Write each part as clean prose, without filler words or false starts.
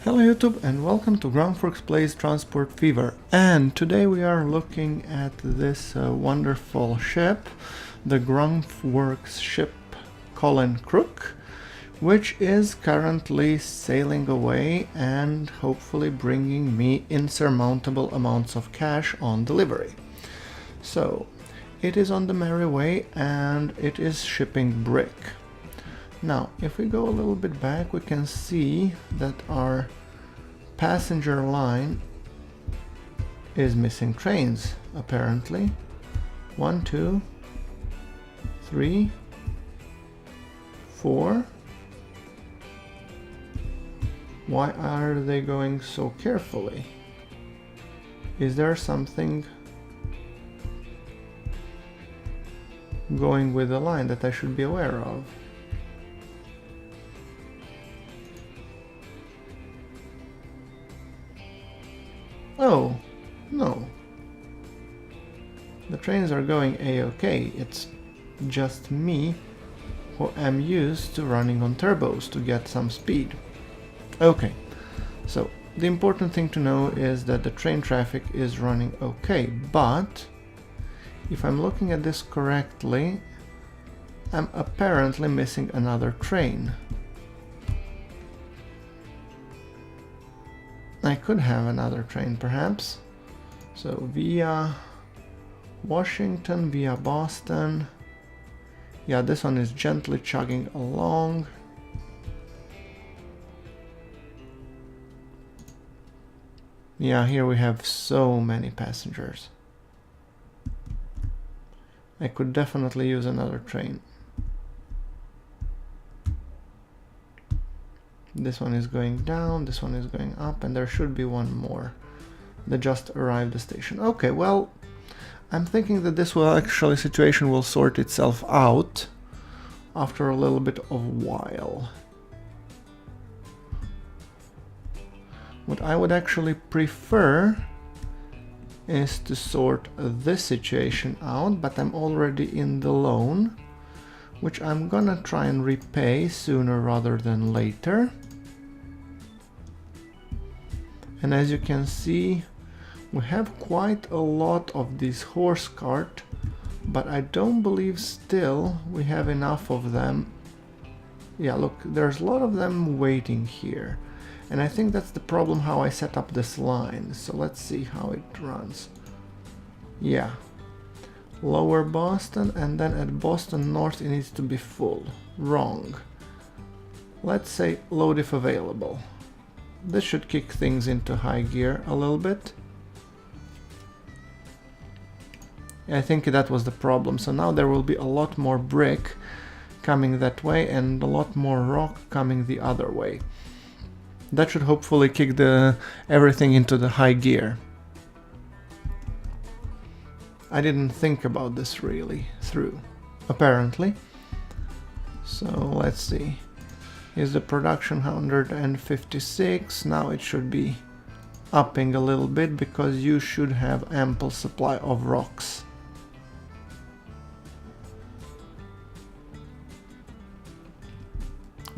Hello YouTube and welcome to GrunfWorks Plays Transport Fever, and today we are looking at this wonderful ship, the GrunfWorks ship Colin Crook, which is currently sailing away and hopefully bringing me insurmountable amounts of cash on delivery. So it is on the merry way and it is shipping brick. Now, if we go a little bit back, we can see that our passenger line is missing trains, apparently. 1, 2, 3, 4. Why are they going so carefully? Is there something going with the line that I should be aware of? Oh, no. The trains are going a-okay. It's just me who am used to running on turbos to get some speed. Okay, so the important thing to know is that the train traffic is running okay, but if I'm looking at this correctly, I'm apparently missing another train. I could have another train perhaps. So via Washington, via Boston. Yeah, this one is gently chugging along. Yeah, here we have so many passengers. I could definitely use another train. This one is going down, this one is going up, and there should be one more that just arrived at the station. Okay, well, I'm thinking that this situation will sort itself out after a little bit of while. What I would actually prefer is to sort this situation out, but I'm already in the loan, which I'm gonna try and repay sooner rather than later. And as you can see, we have quite a lot of these horse cart, but I don't believe still we have enough of them. Yeah, look, there's a lot of them waiting here. And I think that's the problem how I set up this line. So let's see how it runs. Yeah. Lower Boston, and then at Boston North it needs to be full. Wrong. Let's say load if available. This should kick things into high gear a little bit. I think that was the problem. So now there will be a lot more brick coming that way and a lot more rock coming the other way. That should hopefully kick everything into the high gear. I didn't think about this really through, apparently. So let's see. Is the production 156? Now it should be upping a little bit because you should have ample supply of rocks.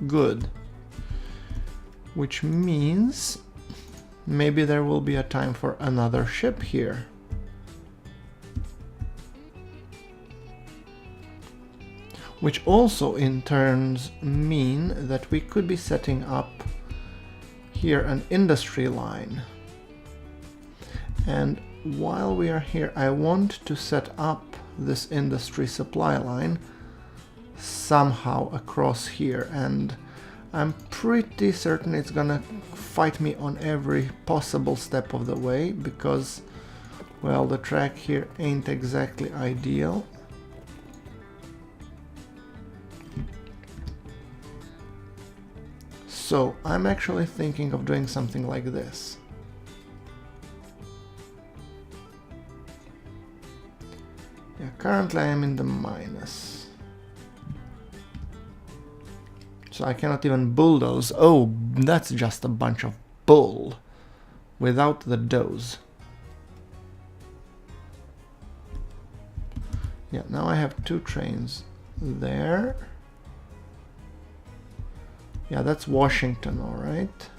Good. Which means maybe there will be a time for another ship here. Which also in turns mean that we could be setting up here an industry line. And while we are here, I want to set up this industry supply line somehow across here, and I'm pretty certain it's gonna fight me on every possible step of the way because, well, the track here ain't exactly ideal. So I'm actually thinking of doing something like this. Yeah, currently I am in the minus. So I cannot even bulldoze. Oh, that's just a bunch of bull without the doze. Yeah, now I have 2 trains there. Yeah, that's Washington, all right.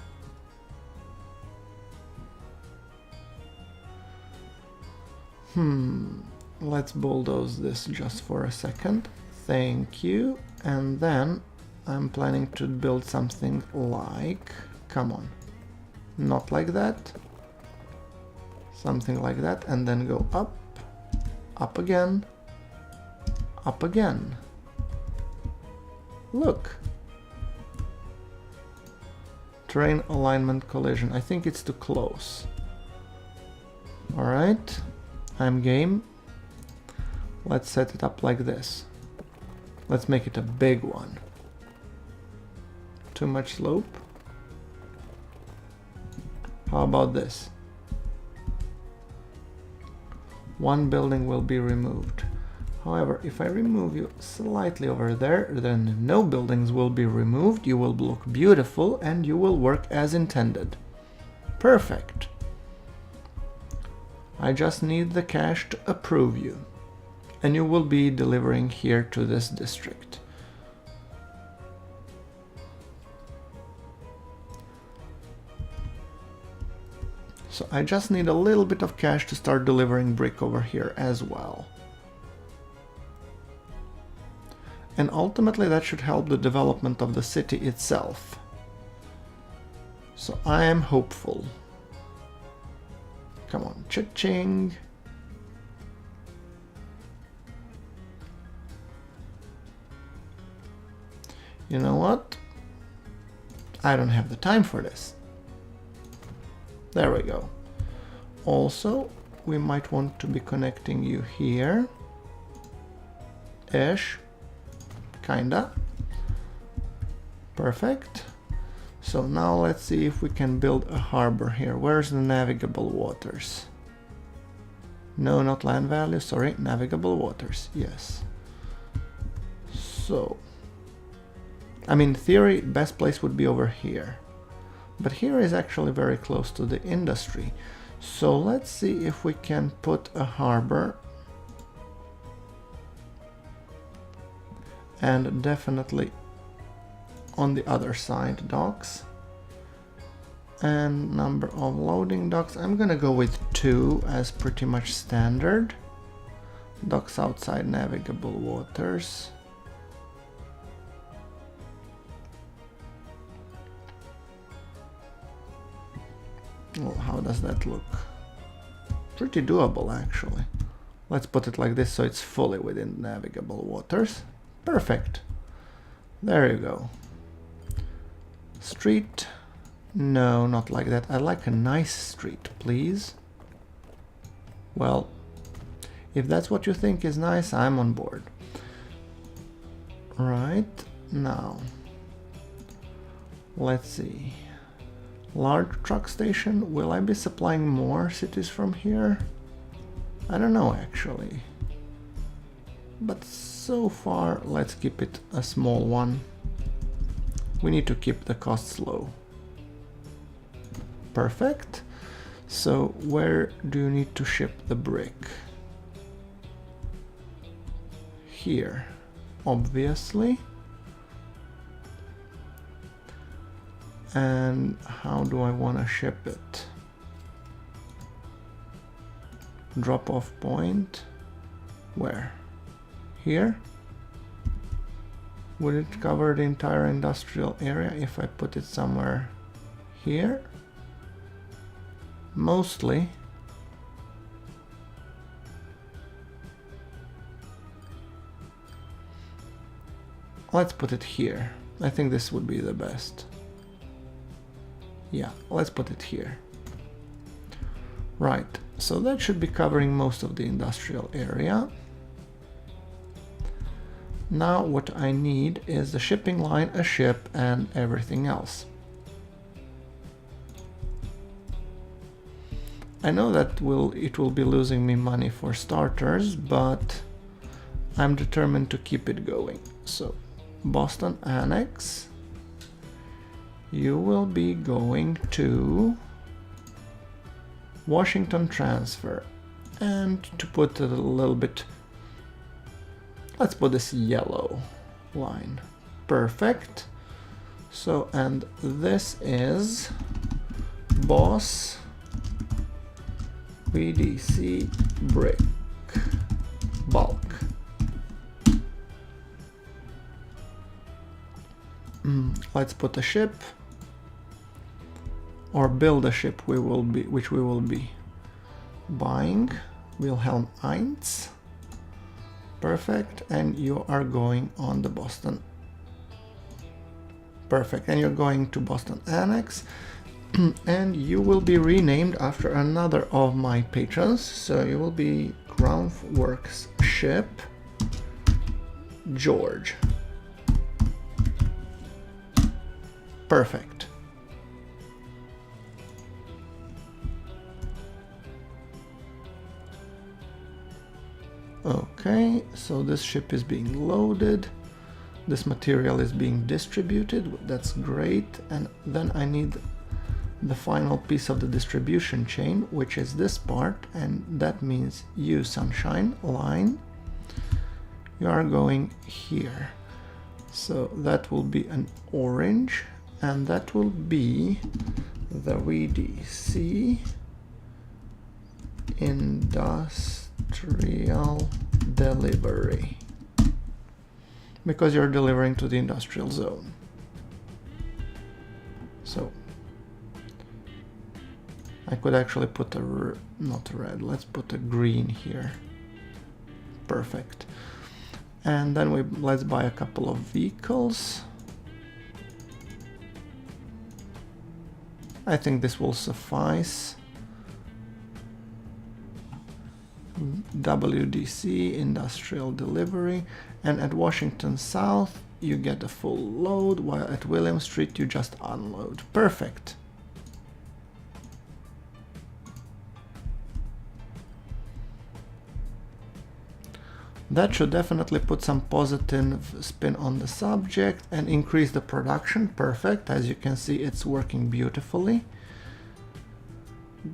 Let's bulldoze this just for a second. Thank you. And then I'm planning to build something like, come on, not like that, something like that, and then go up, up again, up again. Look. Terrain alignment collision. I think it's too close. Alright, I'm game. Let's set it up like this. Let's make it a big one. Too much slope. How about this? One building will be removed. However, if I remove you slightly over there, then no buildings will be removed, you will look beautiful, and you will work as intended. Perfect. I just need the cash to approve you, and you will be delivering here to this district. So I just need a little bit of cash to start delivering brick over here as well. And ultimately that should help the development of the city itself. So I am hopeful. Come on, cha-ching. You know what? I don't have the time for this. There we go. Also, we might want to be connecting you here. Ish. Kinda. Perfect. So now let's see if we can build a harbor here. Where's the navigable waters? No, not land value, sorry, navigable waters, yes. So, I mean, in theory, best place would be over here. But here is actually very close to the industry. So let's see if we can put a harbor. And definitely on the other side, docks. And number of loading docks, I'm gonna go with 2 as pretty much standard. Docks outside navigable waters. Well, how does that look? Pretty doable, actually. Let's put it like this so it's fully within navigable waters. Perfect. There you go. Street. No, not like that. I like a nice street, please. Well, if that's what you think is nice, I'm on board. Right, now. Let's see. Large truck station. Will I be supplying more cities from here? I don't know, actually. But so far, let's keep it a small one. We need to keep the costs low. Perfect. So where do you need to ship the brick? Here, obviously. And how do I want to ship it? Drop off point. Where? Here? Would it cover the entire industrial area if I put it somewhere here? Mostly. Let's put it here. I think this would be the best. Yeah, let's put it here. Right, so that should be covering most of the industrial area. Now what I need is the shipping line, a ship, and everything else. I know that it will be losing me money for starters, but I'm determined to keep it going. So, Boston Annex, you will be going to Washington Transfer. And to put it a little bit, let's put this yellow line. Perfect. So, and this is Boss VDC brick bulk. Let's put a ship, or build a ship which we will be buying. Wilhelm Eins. Perfect, and you are going on the Boston. Perfect, and you're going to Boston Annex, and you will be renamed after another of my patrons, so you will be GrunfWorks Ship George. Perfect. Okay, so this ship is being loaded. This material is being distributed. That's great. And then I need the final piece of the distribution chain, which is this part, and that means you, Sunshine Line. You are going here. So that will be an orange, and that will be the VDC Industrial Delivery, because you're delivering to the industrial zone. So I could actually put a not red, let's put a green here. Perfect. And then let's buy a couple of vehicles. I think this will suffice. WDC Industrial Delivery, and at Washington South you get a full load, while at William Street you just unload. Perfect. That should definitely put some positive spin on the subject and increase the production. Perfect. As you can see, it's working beautifully.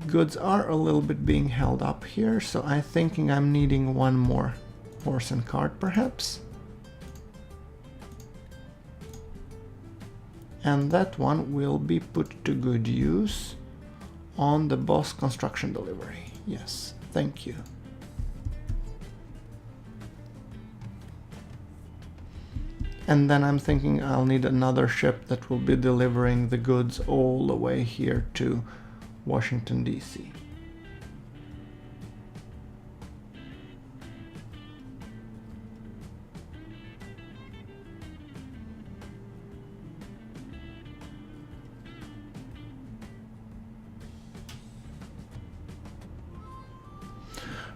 Goods are a little bit being held up here, so I'm thinking I'm needing one more horse and cart perhaps. And that one will be put to good use on the Boss Construction Delivery. Yes, thank you. And then I'm thinking I'll need another ship that will be delivering the goods all the way here to Washington, D.C.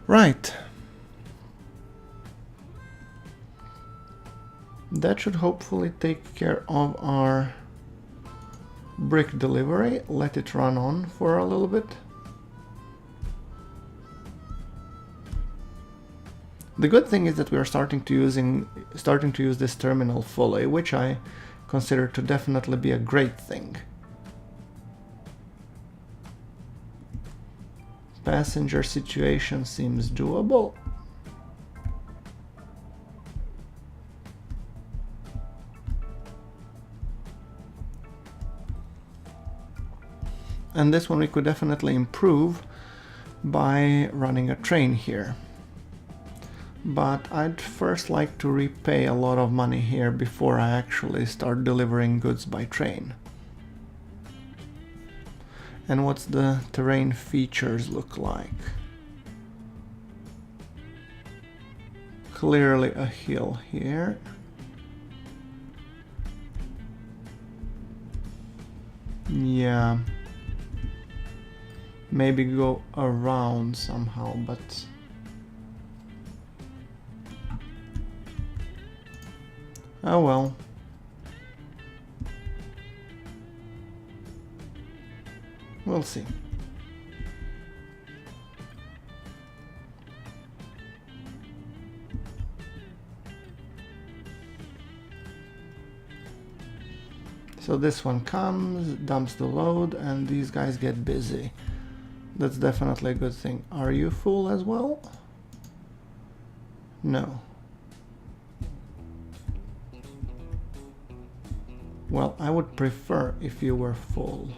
Right. That should hopefully take care of our brick delivery. Let it run on for a little bit. The good thing is that we are starting to use this terminal fully, which I consider to definitely be a great thing. Passenger situation seems doable. And this one we could definitely improve by running a train here. But I'd first like to repay a lot of money here before I actually start delivering goods by train. And what's the terrain features look like? Clearly a hill here. Yeah. Maybe go around somehow, but oh well. We'll see. So this one comes, dumps the load, and these guys get busy. That's definitely a good thing. Are you full as well? No. Well, I would prefer if you were full.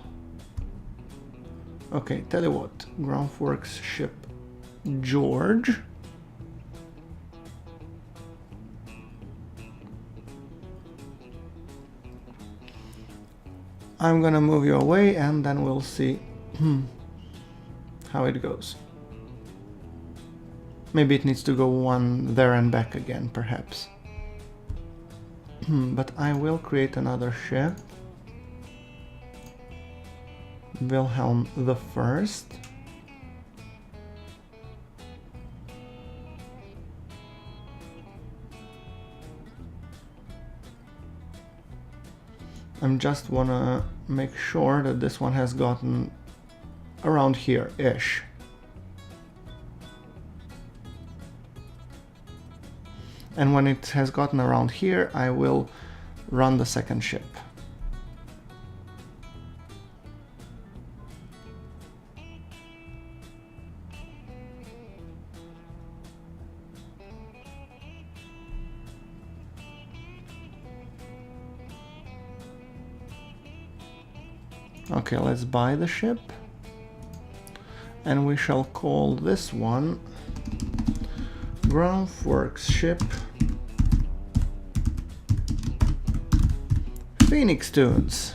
Okay, tell you what, GrunfWorks ship George. I'm gonna move you away and then we'll see how it goes. Maybe it needs to go one there and back again, perhaps. But I will create another ship. Wilhelm the First. I'm just wanna make sure that this one has gotten around here-ish. And when it has gotten around here, I will run the second ship. Okay, let's buy the ship. And we shall call this one GrunfWorks ship Phoenix Tunes.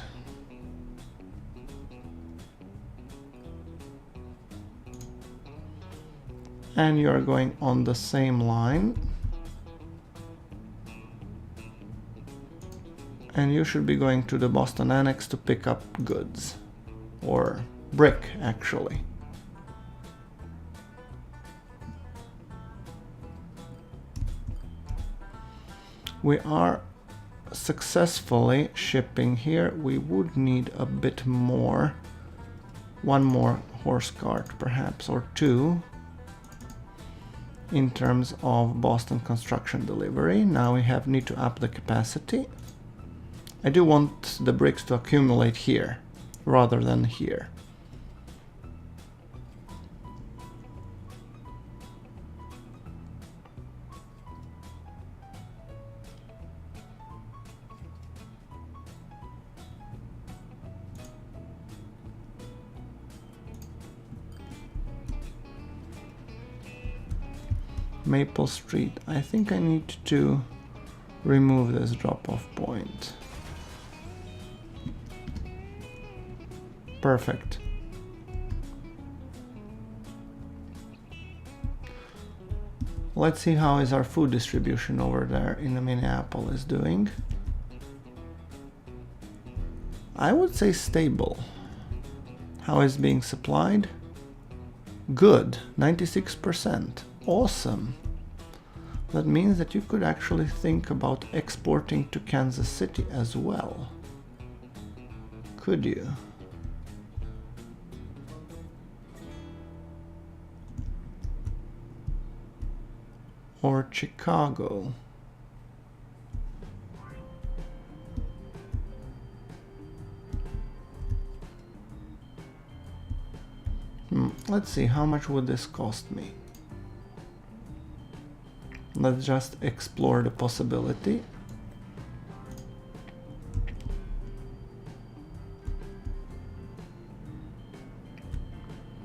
And you're going on the same line. And you should be going to the Boston Annex to pick up goods. Or brick, actually. We are successfully shipping here. We would need a bit more. One more horse cart, perhaps, or two. In terms of Boston construction delivery. Now we need to up the capacity. I do want the bricks to accumulate here, rather than here. Maple Street. I think I need to remove this drop-off point. Perfect. Let's see how is our food distribution over there in Minneapolis doing. I would say stable. How is being supplied? Good, 96%. Awesome. That means that you could actually think about exporting to Kansas City as well. Could you? Or Chicago. Let's see, how much would this cost me? Let's just explore the possibility.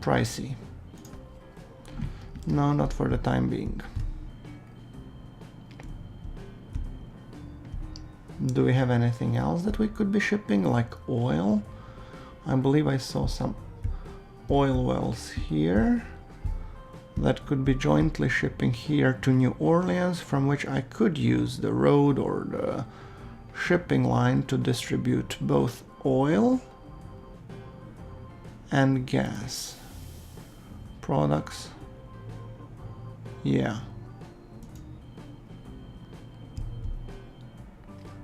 Pricey. No, not for the time being. Do we have anything else that we could be shipping, like oil? I believe I saw some oil wells here that could be jointly shipping here to New Orleans, from which I could use the road or the shipping line to distribute both oil and gas products. Yeah.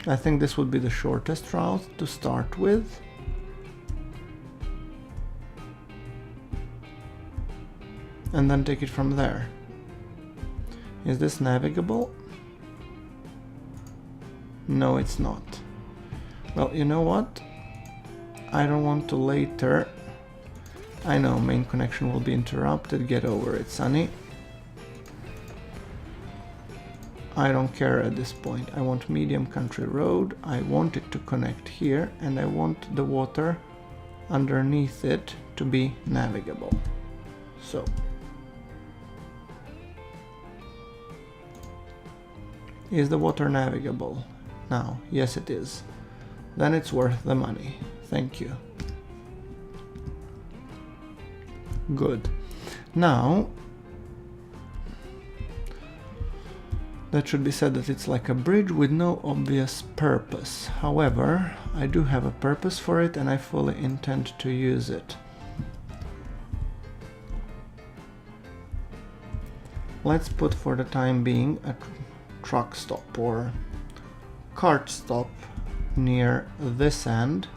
I think this would be the shortest route to start with. And then take it from there. Is this navigable? No, it's not. Well, you know what? I don't want to later... I know, main connection will be interrupted. Get over it, Sonny. I don't care at this point. I want medium country road. I want it to connect here, and I want the water underneath it to be navigable. So Is the water navigable? Now, yes it is. Then it's worth the money. Thank you. Good. Now, that should be said that it's like a bridge with no obvious purpose. However, I do have a purpose for it and I fully intend to use it. Let's put for the time being a truck stop or cart stop near this end.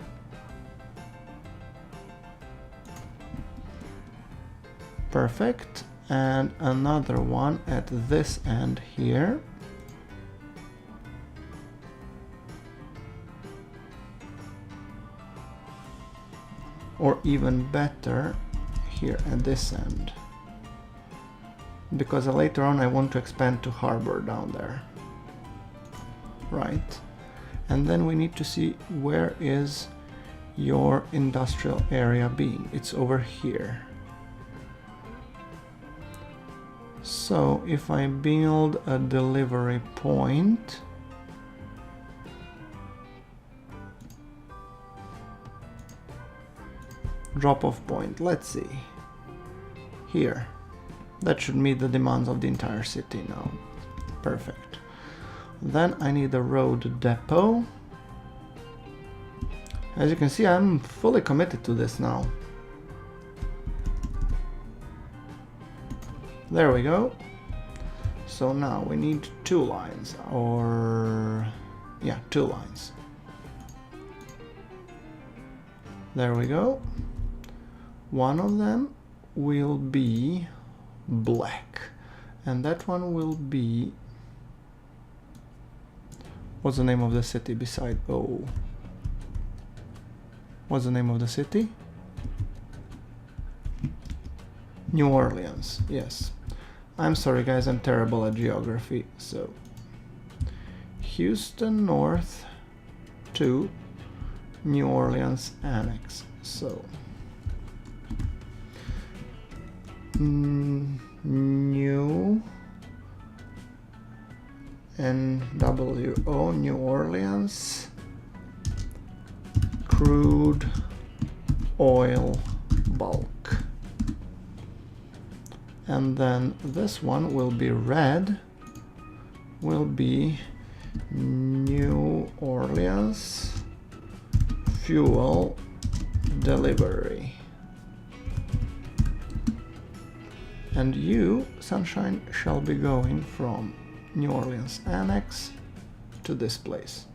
Perfect. And another one at this end here. Or even better, here at this end. Because later on I want to expand to harbor down there. Right. And then we need to see where is your industrial area being. It's over here. So if I build a delivery point, drop-off point, let's see, here, that should meet the demands of the entire city now. Perfect. Then I need a road depot. As you can see, I'm fully committed to this now. There we go. So now we need 2 lines, or yeah, 2 lines. There we go. One of them will be black, and that one will be, what's the name of the city beside O? What's the name of the city? New Orleans, yes. I'm sorry guys, I'm terrible at geography, so Houston North to New Orleans Annex, so New NWO, New Orleans crude oil bulk. And then this one will be red, will be New Orleans fuel delivery. And you, Sunshine, shall be going from New Orleans Annex to this place,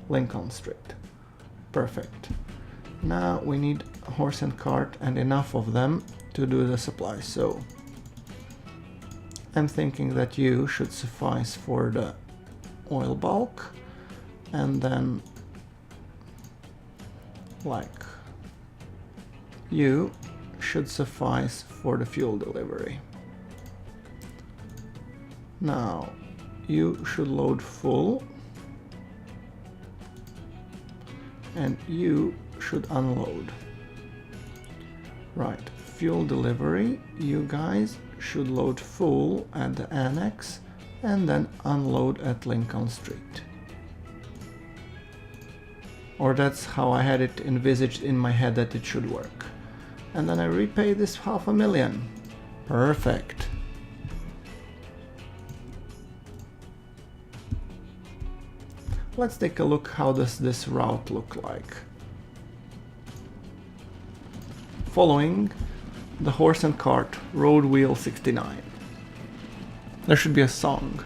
Lincoln Street. Perfect. Now we need a horse and cart and enough of them to do the supply. So I'm thinking that you should suffice for the oil bulk, and then like you should suffice for the fuel delivery. Now you should load full and you should unload. Right, fuel delivery, you guys should load full at the annex and then unload at Lincoln Street. Or that's how I had it envisaged in my head that it should work. And then I repay this $500,000. Perfect. Let's take a look, how does this route look like. Following the horse and cart, Road Wheel 69. There should be a song.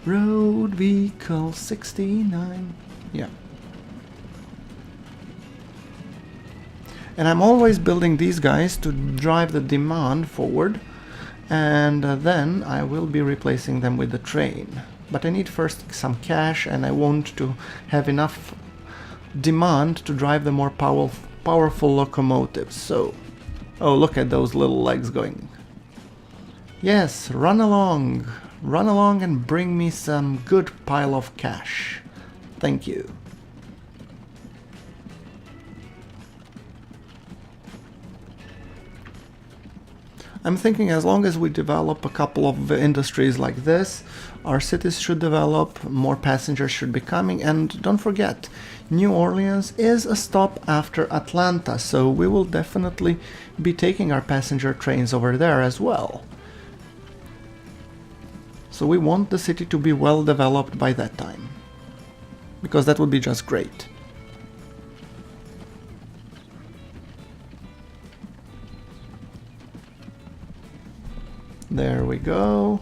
Road Vehicle 69. Yeah. And I'm always building these guys to drive the demand forward, and then I will be replacing them with the train. But I need first some cash, and I want to have enough demand to drive the more powerful locomotives. So, oh, look at those little legs going. Yes, run along and bring me some good pile of cash. Thank you. I'm thinking as long as we develop a couple of industries like this, our cities should develop, more passengers should be coming, and don't forget, New Orleans is a stop after Atlanta, so we will definitely be taking our passenger trains over there as well. So we want the city to be well developed by that time, because that would be just great. There we go.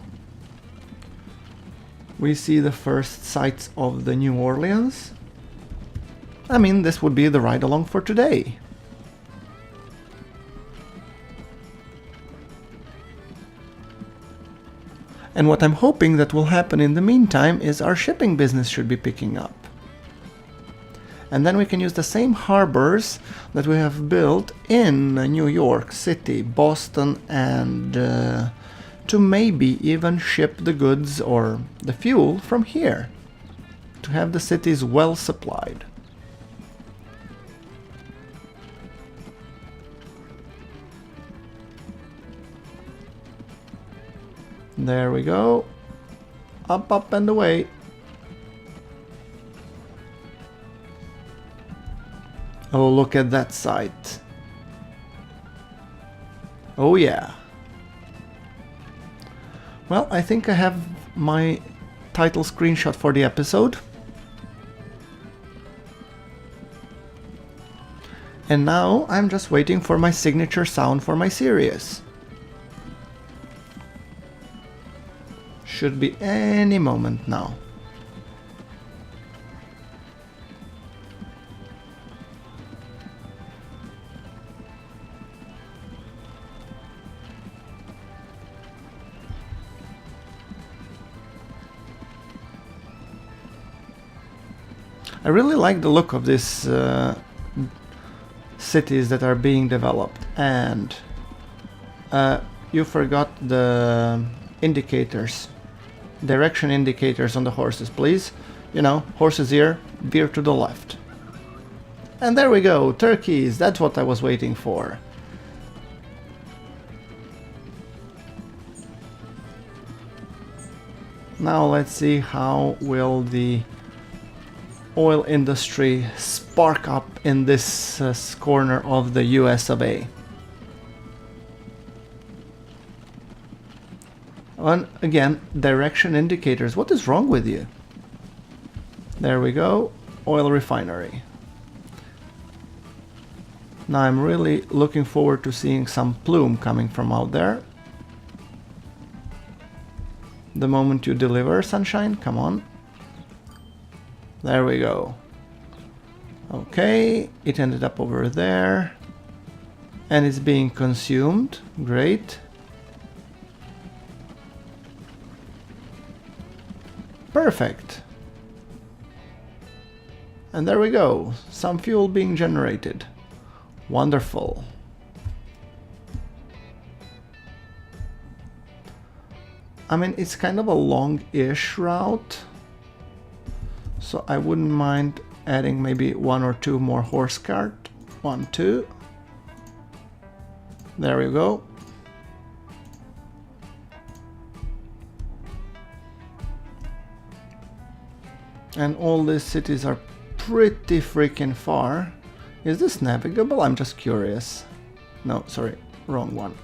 We see the first sights of the New Orleans. I mean, this would be the ride along for today. And what I'm hoping that will happen in the meantime is our shipping business should be picking up. And then we can use the same harbors that we have built in New York City, Boston, and to maybe even ship the goods or the fuel from here, to have the cities well supplied. There we go. Up, up and away. Oh, look at that sight. Oh yeah. Well, I think I have my title screenshot for the episode. And now I'm just waiting for my signature sound for my series. Should be any moment now. I really like the look of these cities that are being developed, and you forgot the indicators, direction indicators on the horses, please. You know, horses here, veer to the left. And there we go, turkeys, that's what I was waiting for. Now let's see how will the oil industry spark up in this corner of the US of A. And again, direction indicators. What is wrong with you? There we go, oil refinery. Now I'm really looking forward to seeing some plume coming from out there. The moment you deliver, sunshine, come on. There we go. Okay, it ended up over there. And it's being consumed. Great. Perfect. And there we go. Some fuel being generated. Wonderful. I mean, it's kind of a long-ish route. So I wouldn't mind adding maybe one or two more horse cart. 1, 2. There we go. And all these cities are pretty freaking far. Is this navigable? I'm just curious. No, sorry, wrong one.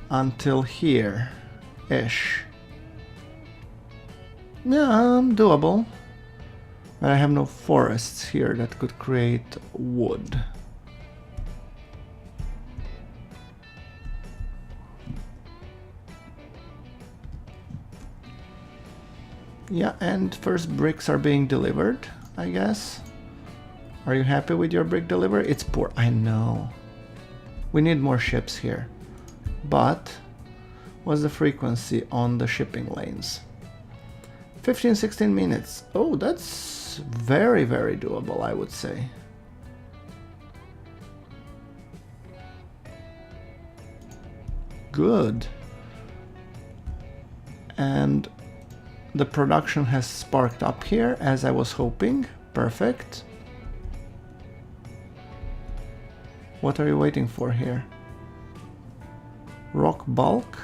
Until here-ish. Yeah, doable. But I have no forests here that could create wood. Yeah, and first bricks are being delivered, I guess. Are you happy with your brick delivery? It's poor, I know. We need more ships here. But what's the frequency on the shipping lanes? 15-16 minutes. Oh, that's very, very doable, I would say. Good. And the production has sparked up here, as I was hoping. Perfect. What are you waiting for here? Rock bulk.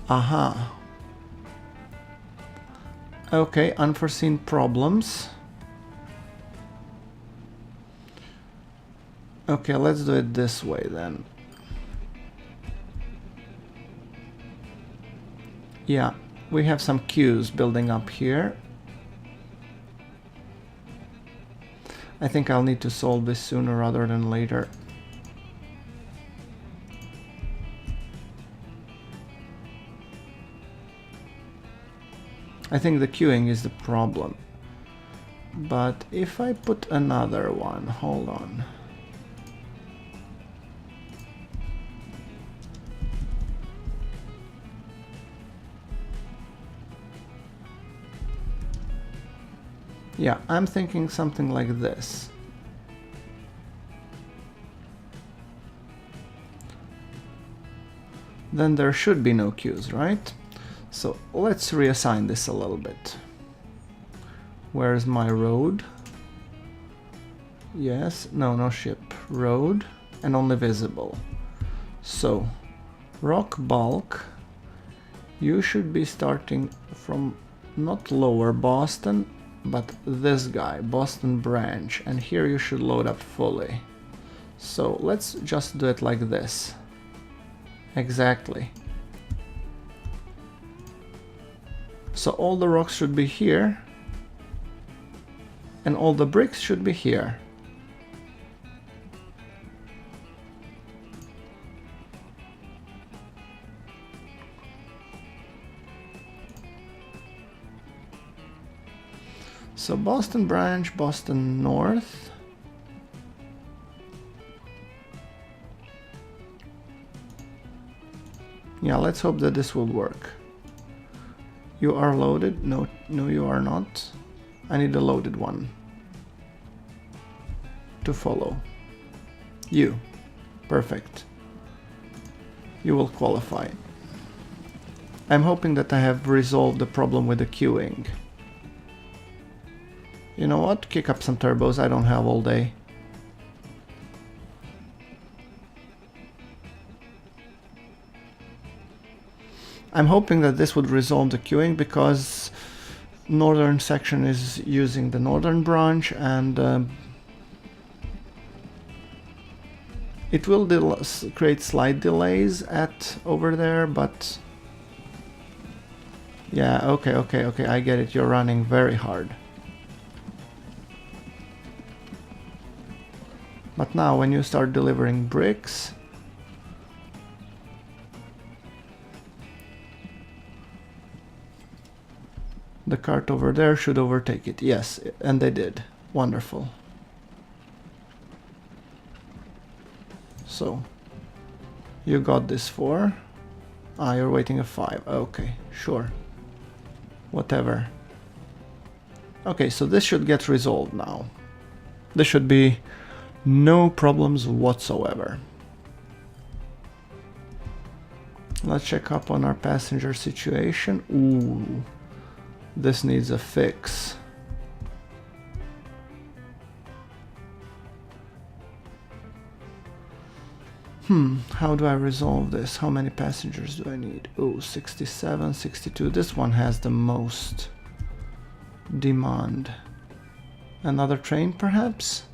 Aha. Okay, unforeseen problems. Okay, let's do it this way then. Yeah, we have some queues building up here. I think I'll need to solve this sooner rather than later. I think the queuing is the problem. But if I put another one, hold on. Yeah, I'm thinking something like this. Then there should be no queues, right? So let's reassign this a little bit. Where's my road? Yes, no ship. Road and only visible. So, rock bulk, you should be starting from not lower Boston, but this guy, Boston branch, and here you should load up fully. So let's just do it like this. Exactly. So all the rocks should be here, and all the bricks should be here. So Boston branch, Boston north. Yeah, let's hope that this will work. You are loaded? No, you are not. I need a loaded one to follow. You. Perfect. You will qualify. I'm hoping that I have resolved the problem with the queuing. You know what? Kick up some turbos. I don't have all day. I'm hoping that this would resolve the queuing because northern section is using the northern branch, and it will create slight delays at over there, but yeah, okay, I get it. You're running very hard. But now when you start delivering bricks, the cart over there should overtake it. Yes, and they did. Wonderful. So, you got this 4. Ah, you're waiting a 5. Okay, sure. Whatever. Okay, so this should get resolved now. This should be no problems whatsoever. Let's check up on our passenger situation. Ooh, this needs a fix. How do I resolve this? How many passengers do I need? Oh, 67, 62. This one has the most demand. Another train, perhaps?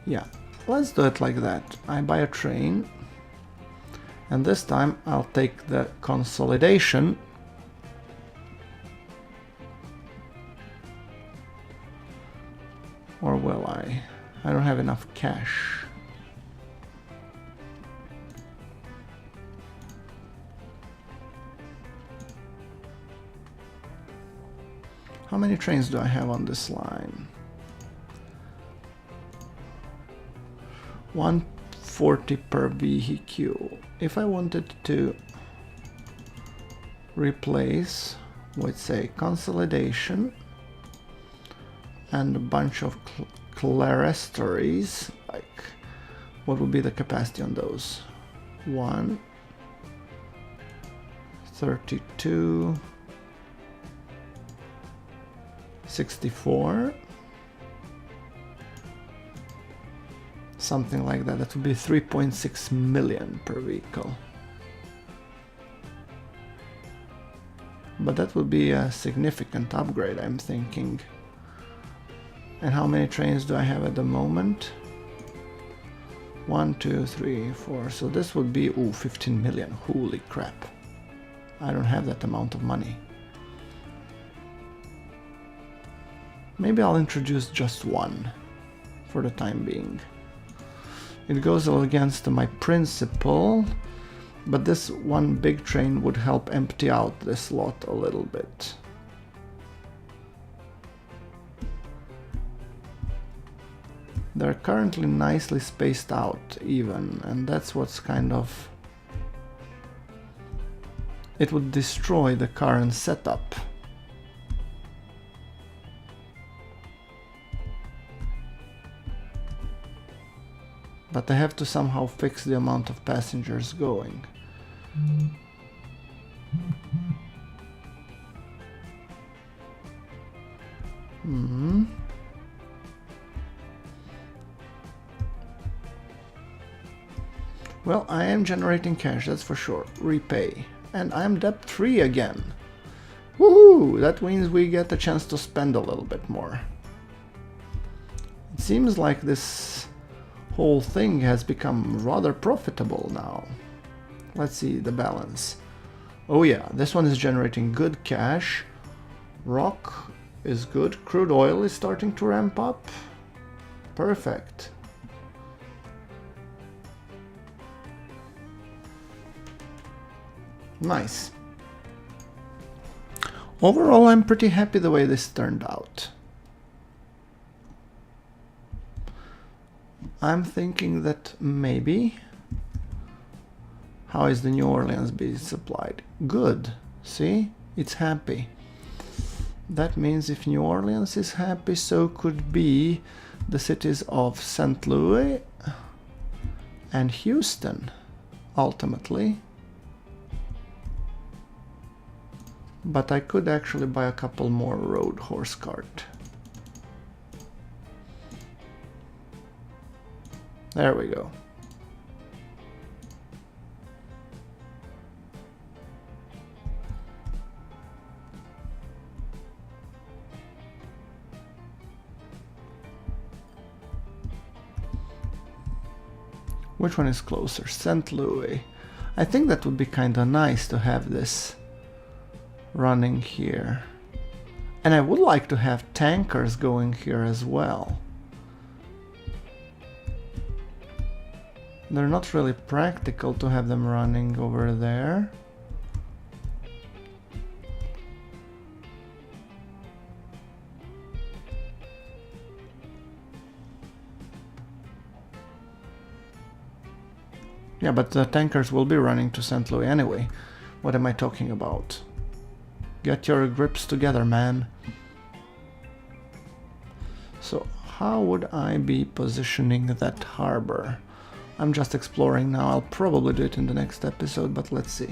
Yeah, let's do it like that. I buy a train, and this time I'll take the consolidation. Or will I? I don't have enough cash. How many trains do I have on this line? 140 per vehicle. If I wanted to replace with, say, consolidation and a bunch of clerestories, like, what would be the capacity on those? 1, 32, 64. something like that. That would be 3.6 million per vehicle. But that would be a significant upgrade, I'm thinking. And how many trains do I have at the moment? 1, 2, 3, 4. So this would be, ooh, 15 million. Holy crap. I don't have that amount of money. Maybe I'll introduce just one for the time being. It goes against my principle, but this one big train would help empty out this lot a little bit. They're currently nicely spaced out even, and that's what's kind of... It would destroy the current setup. But I have to somehow fix the amount of passengers going. Well, I am generating cash, that's for sure. Repay. And I'm debt-free again. Woohoo! That means we get a chance to spend a little bit more. It seems like this whole thing has become rather profitable now. Let's see the balance. Oh yeah, this one is generating good cash. Rock is good. Crude oil is starting to ramp up. Perfect. Nice. Overall, I'm pretty happy the way this turned out. I'm thinking that maybe... How is the New Orleans being supplied? Good. See? It's happy. That means if New Orleans is happy, so could be the cities of St. Louis and Houston, ultimately. But I could actually buy a couple more road horse cart. There we go. Which one is closer? St. Louis. I think that would be kind of nice to have this running here. And I would like to have tankers going here as well. They're not really practical to have them running over there. Yeah, but the tankers will be running to St. Louis anyway. What am I talking about? Get your grips together, man. So how would I be positioning that harbor? I'm just exploring now. I'll probably do it in the next episode, but let's see.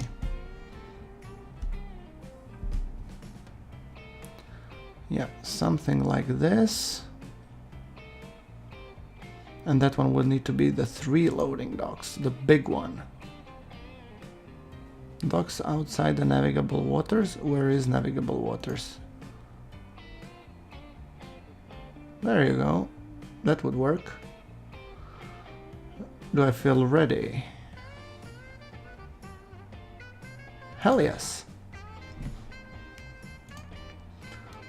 Yeah, something like this. And that one would need to be the 3 loading docks, the big one. Docks outside the navigable waters. Where is navigable waters? There you go. That would work. Do I feel ready? Hell yes.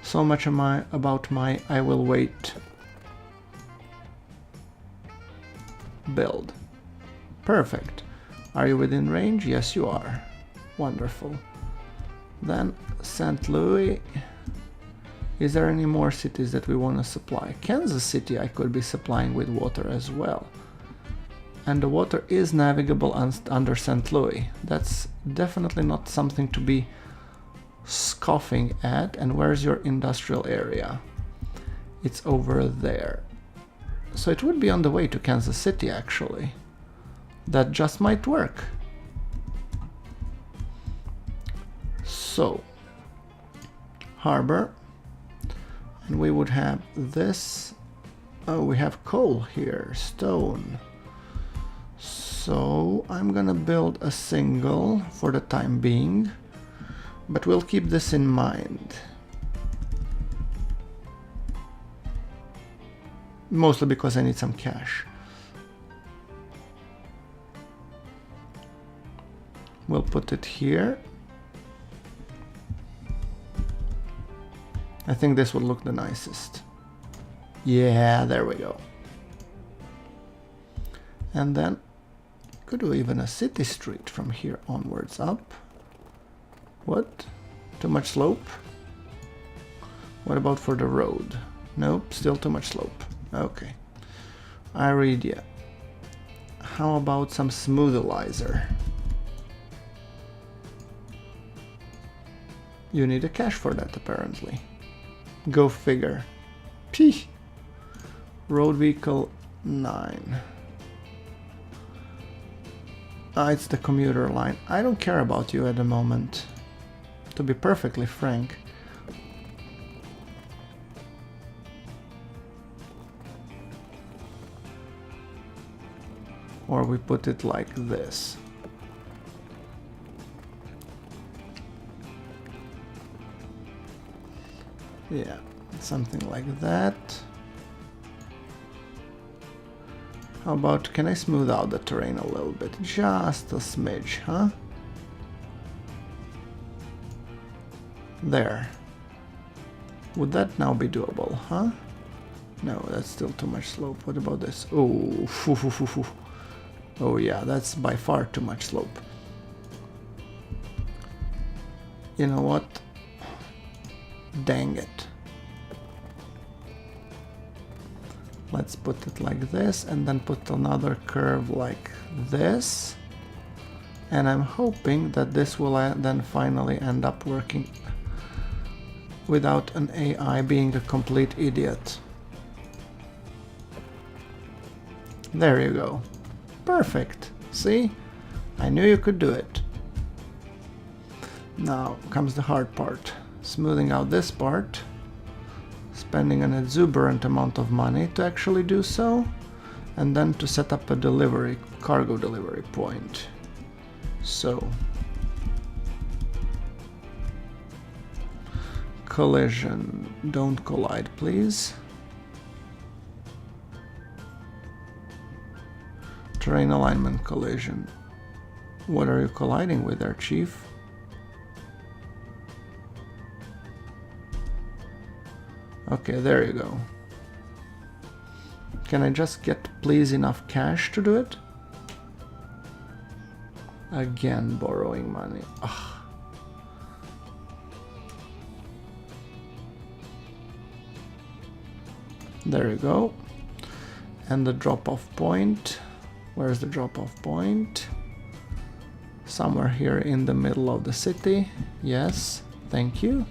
So much am I about my I will wait build. Perfect. Are you within range? Yes, you are. Wonderful. Then St. Louis. Is there any more cities that we want to supply? Kansas City I could be supplying with water as well. And the water is navigable under St. Louis. That's definitely not something to be scoffing at. And where's your industrial area? It's over there. So it would be on the way to Kansas City, actually. That just might work. So, harbor. And we would have this Oh, we have coal here, stone. So I'm gonna build a single for the time being, but we'll keep this in mind. Mostly because I need some cash. We'll put it here. I think this would look the nicest. Yeah, there we go. And then could do even a city street from here onwards up. What? Too much slope? What about for the road? Nope, still too much slope. Okay. I read ya. How about some smoothalizer? You need a cache for that apparently. Go figure. Pee. Road vehicle 9. Ah, it's the commuter line. I don't care about you at the moment, to be perfectly frank. Or we put it like this. Yeah, something like that. How about, can I smooth out the terrain a little bit? Just a smidge, huh? There. Would that now be doable, huh? No, that's still too much slope. What about this? Oh, oh yeah, that's by far too much slope. You know what? Dang it. Let's put it like this and then put another curve like this. And I'm hoping that this will then finally end up working without an AI being a complete idiot. There you go. Perfect. See? I knew you could do it. Now comes the hard part. Smoothing out this part. Spending an exuberant amount of money to actually do so, and then to set up a cargo delivery point. So, collision, don't collide please. Terrain alignment collision. What are you colliding with there, Chief? Okay, there you go. Can I just get, please, enough cash to do it? Again, borrowing money. Ugh. There you go. And the drop-off point. Where's the drop-off point? Somewhere here in the middle of the city. Yes, thank you.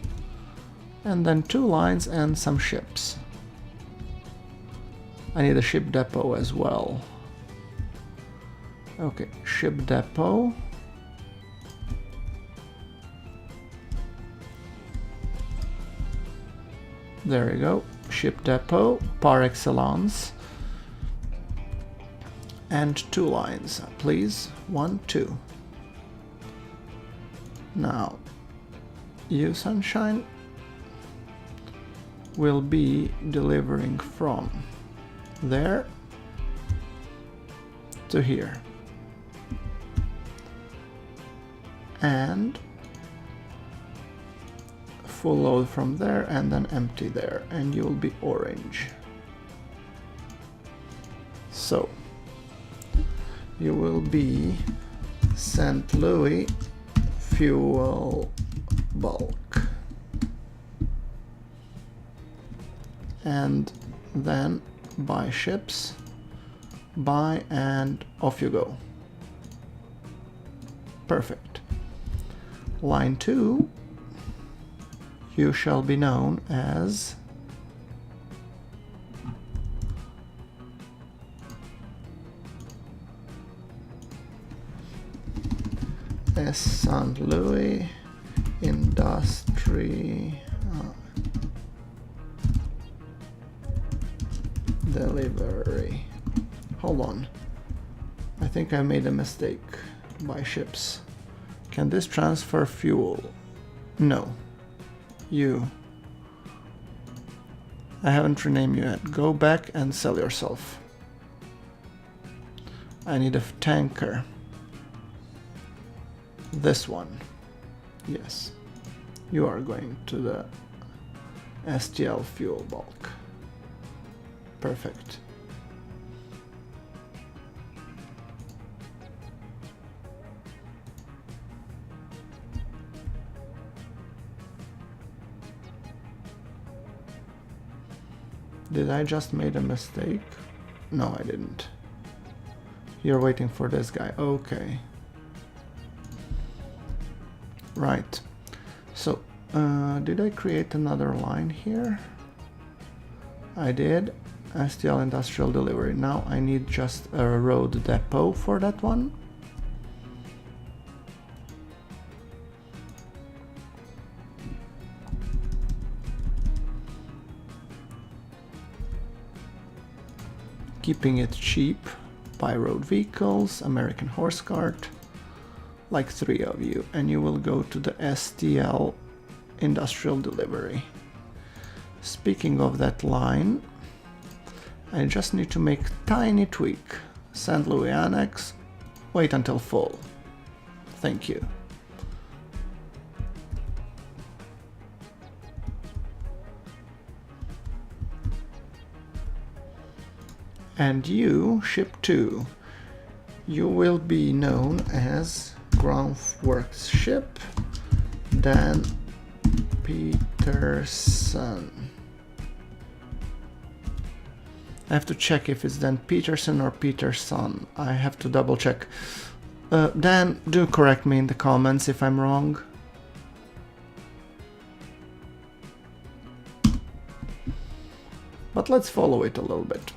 And then 2 lines and some ships. I need a ship depot as well. Okay, ship depot. There you go. Ship depot, par excellence. And 2 lines, please. 1, 2. Now, you, Sunshine, will be delivering from there to here. And full load from there and then empty there, and you'll be orange. So, you will be St. Louis fuel bulk. And then buy ships, buy, and off you go. Perfect. Line 2, you shall be known as St. Louis Industry delivery. Hold on. I think I made a mistake by ships. Can this transfer fuel? No. You. I haven't renamed you yet. Go back and sell yourself. I need a tanker. This one. Yes. You are going to the STL fuel bulk. Perfect. Did I just made a mistake? No, I didn't. You're waiting for this guy. Okay. Right. So, did I create another line here? I did. STL Industrial Delivery. Now I need just a road depot for that one. Keeping it cheap. Buy road vehicles, American horse cart, like 3 of you, and you will go to the STL Industrial Delivery. Speaking of that line, I just need to make tiny tweak. St. Louis Annex, wait until full. Thank you. And you, ship 2, you will be known as GrunfWorks ship Dan Peterson. I have to check if it's Dan Peterson or Peterson. I have to double check. Dan, do correct me in the comments if I'm wrong. But let's follow it a little bit.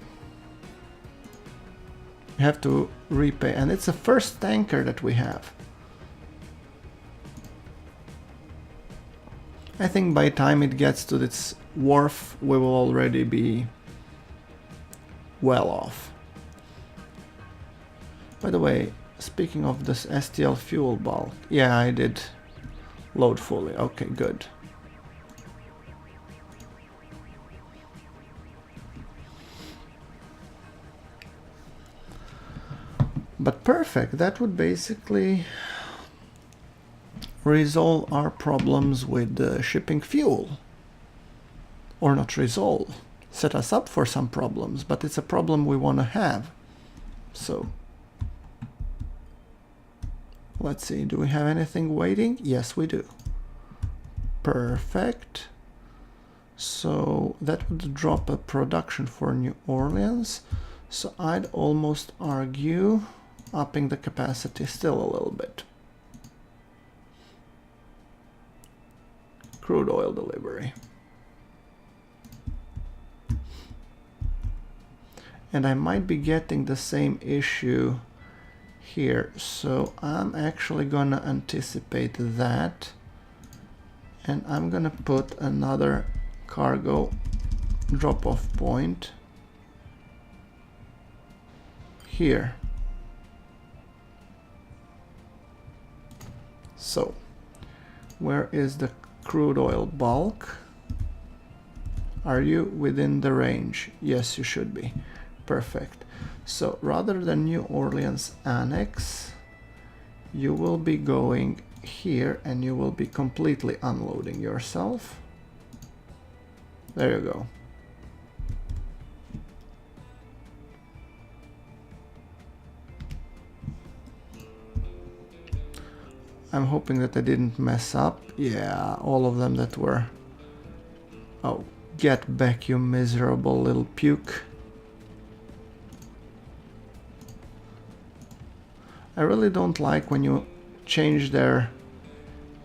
You have to repay, and it's the first tanker that we have. I think by the time it gets to its wharf, we will already be well off. By the way, speaking of this STL fuel bulk, yeah, I did load fully. Okay, good. But perfect, that would basically resolve our problems with shipping fuel. Or not resolve, set us up for some problems, but it's a problem we want to have. So, let's see, do we have anything waiting? Yes, we do. Perfect. So that would drop a production for New Orleans. So I'd almost argue upping the capacity still a little bit. Crude oil delivery. And I might be getting the same issue here, so I'm actually gonna anticipate that, and I'm gonna put another cargo drop-off point here. So, where is the crude oil bulk? Are you within the range? Yes, you should be. Perfect. So, rather than New Orleans Annex, you will be going here and you will be completely unloading yourself. There you go. I'm hoping that I didn't mess up. Yeah, all of them that were... Oh, get back, you miserable little puke. I really don't like when you change their,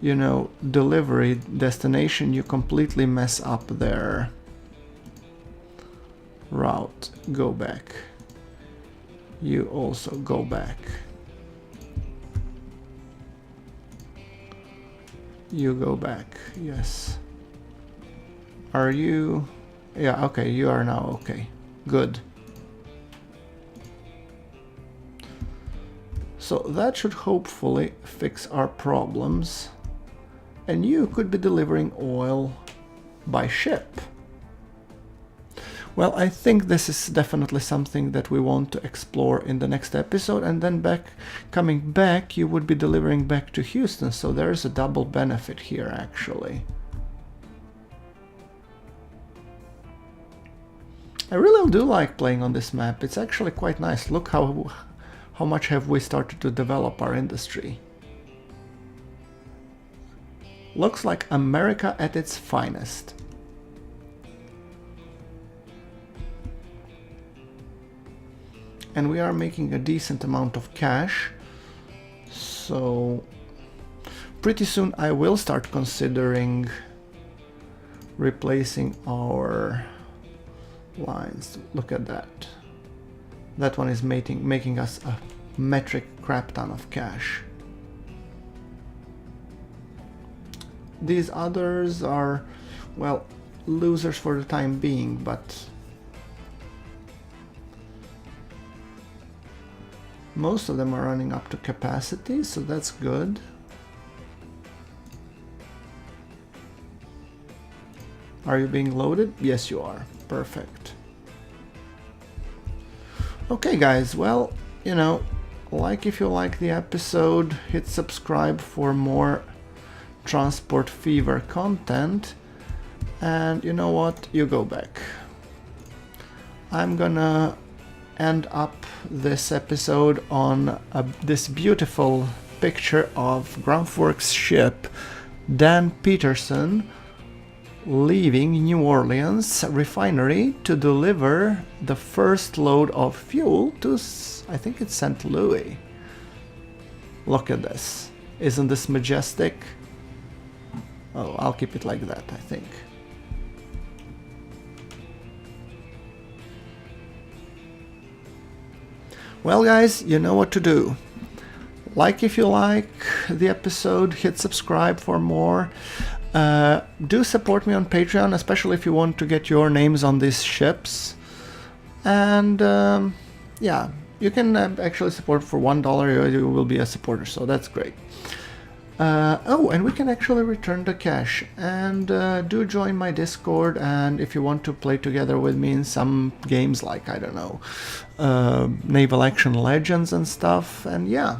you know, delivery destination, you completely mess up their route. Go back. You also go back. You go back, yes. Are you... Yeah, okay, you are now okay. Good. So that should hopefully fix our problems. And you could be delivering oil by ship. Well, I think this is definitely something that we want to explore in the next episode, and then coming back, you would be delivering back to Houston, so there's a double benefit here actually. I really do like playing on this map. It's actually quite nice. Look how much have we started to develop our industry. Looks like America at its finest. And we are making a decent amount of cash, so pretty soon I will start considering replacing our lines. Look at that. That one is making us a metric crap ton of cash. These others are, well, losers for the time being, but most of them are running up to capacity, so that's good. Are you being loaded? Yes, you are. Perfect. Okay, guys, well, you know, like if you like the episode, hit subscribe for more Transport Fever content, and you know what? You go back. I'm gonna end up this episode on this beautiful picture of GrunfWorks ship Dan Peterson leaving New Orleans refinery to deliver the first load of fuel to, I think it's St. Louis. Look at this. Isn't this majestic? Oh, I'll keep it like that, I think. Well, guys, you know what to do. Like if you like the episode, hit subscribe for more. Do support me on Patreon, especially if you want to get your names on these ships. And yeah, you can actually support for $1, you will be a supporter, so that's great. Oh, and we can actually return the cash. And do join my Discord, and if you want to play together with me in some games like, I don't know, Naval Action Legends and stuff. And yeah,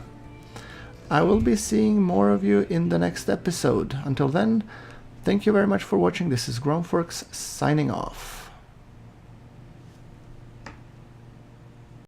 I will be seeing more of you in the next episode. Until then, thank you very much for watching. This is GrunfWorks signing off.